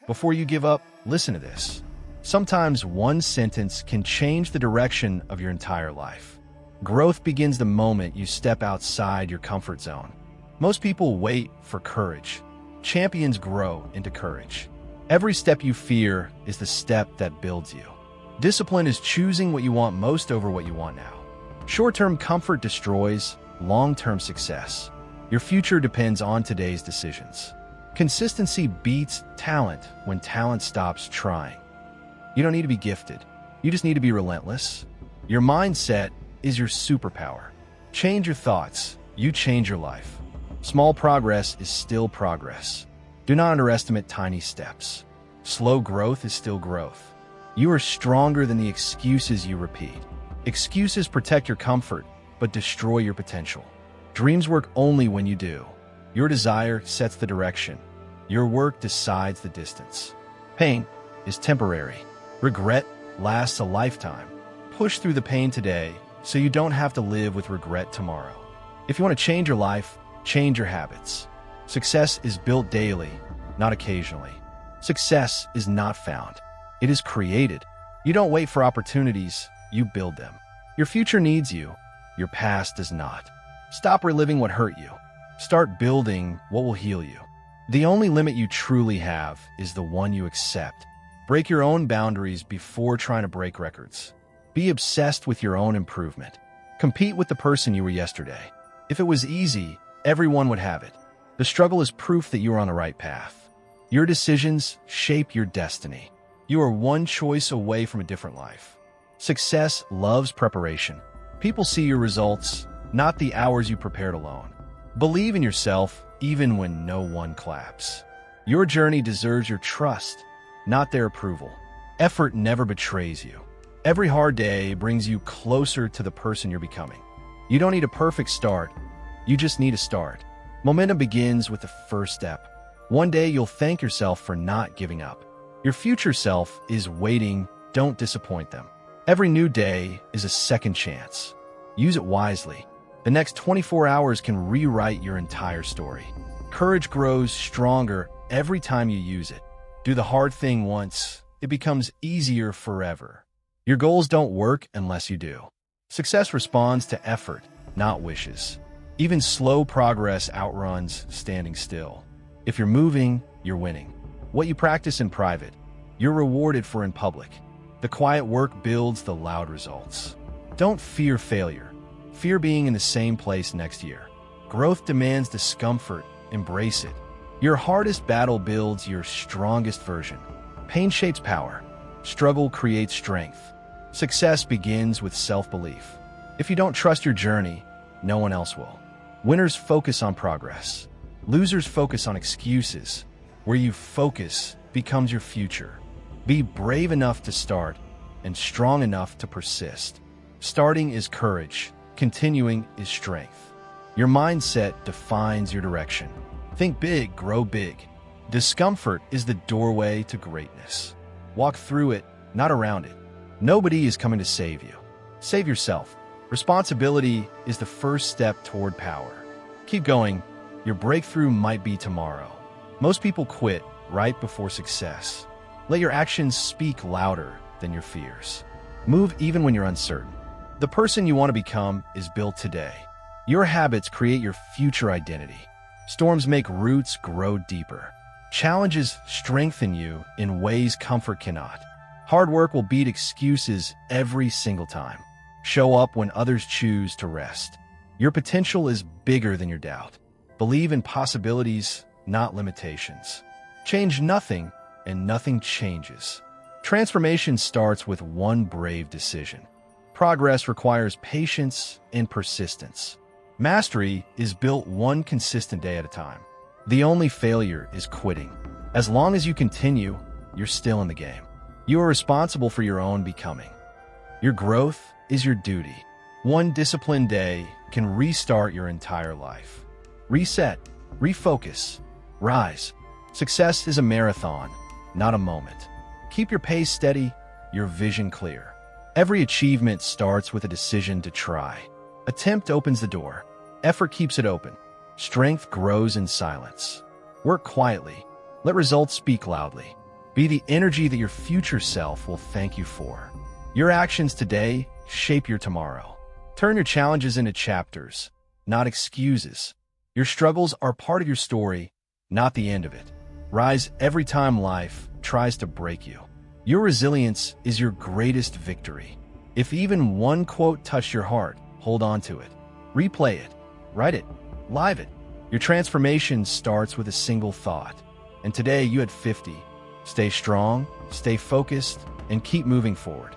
Before you give up, listen to this. Sometimes one sentence can change the direction of your entire life. Growth begins the moment you step outside your comfort zone. Most people wait for courage. Champions grow into courage. Every step you fear is the step that builds you. Discipline is choosing what you want most over what you want now. Short-term comfort destroys long-term success. Your future depends on today's decisions. Consistency beats talent when talent stops trying. You don't need to be gifted. You just need to be relentless. Your mindset is your superpower. Change your thoughts. You change your life. Small progress is still progress. Do not underestimate tiny steps. Slow growth is still growth. You are stronger than the excuses you repeat. Excuses protect your comfort, but destroy your potential. Dreams work only when you do. Your desire sets the direction. Your work decides the distance. Pain is temporary. Regret lasts a lifetime. Push through the pain today so you don't have to live with regret tomorrow. If you want to change your life, change your habits. Success is built daily, not occasionally. Success is not found. It is created. You don't wait for opportunities, you build them. Your future needs you. Your past does not. Stop reliving what hurt you. Start building what will heal you. The only limit you truly have is the one you accept. Break your own boundaries before trying to break records. Be obsessed with your own improvement. Compete with the person you were yesterday. If it was easy, everyone would have it. The struggle is proof that you are on the right path. Your decisions shape your destiny. You are one choice away from a different life. Success loves preparation. People see your results, not the hours you prepared alone. Believe in yourself even when no one claps. Your journey deserves your trust, not their approval. Effort never betrays you. Every hard day brings you closer to the person you're becoming. You don't need a perfect start. You just need a start. Momentum begins with the first step. One day you'll thank yourself for not giving up. Your future self is waiting. Don't disappoint them. Every new day is a second chance. Use it wisely. The next 24 hours can rewrite your entire story. Courage grows stronger every time you use it. Do the hard thing once, it becomes easier forever. Your goals don't work unless you do. Success responds to effort, not wishes. Even slow progress outruns standing still. If you're moving, you're winning. What you practice in private, you're rewarded for in public. The quiet work builds the loud results. Don't fear failure. Fear being in the same place next year. Growth demands discomfort. Embrace it. Your hardest battle builds your strongest version. Pain shapes power. Struggle creates strength. Success begins with self-belief. If you don't trust your journey, no one else will. Winners focus on progress. Losers focus on excuses. Where you focus becomes your future. Be brave enough to start and strong enough to persist. Starting is courage. Continuing is strength. Your mindset defines your direction. Think big, grow big. Discomfort is the doorway to greatness. Walk through it, not around it. Nobody is coming to save you. Save yourself. Responsibility is the first step toward power. Keep going. Your breakthrough might be tomorrow. Most people quit right before success. Let your actions speak louder than your fears. Move even when you're uncertain. The person you want to become is built today. Your habits create your future identity. Storms make roots grow deeper. Challenges strengthen you in ways comfort cannot. Hard work will beat excuses every single time. Show up when others choose to rest. Your potential is bigger than your doubt. Believe in possibilities, not limitations. Change nothing, and nothing changes. Transformation starts with one brave decision. Progress requires patience and persistence. Mastery is built one consistent day at a time. The only failure is quitting. As long as you continue, you're still in the game. You are responsible for your own becoming. Your growth is your duty. One disciplined day can restart your entire life. Reset, refocus, rise. Success is a marathon, not a moment. Keep your pace steady, your vision clear. Every achievement starts with a decision to try. Attempt opens the door. Effort keeps it open. Strength grows in silence. Work quietly. Let results speak loudly. Be the energy that your future self will thank you for. Your actions today shape your tomorrow. Turn your challenges into chapters, not excuses. Your struggles are part of your story, not the end of it. Rise every time life tries to break you. Your resilience is your greatest victory. If even one quote touched your heart, hold on to it. Replay it, write it, live it. Your transformation starts with a single thought. And today you had 50. Stay strong, stay focused, and keep moving forward.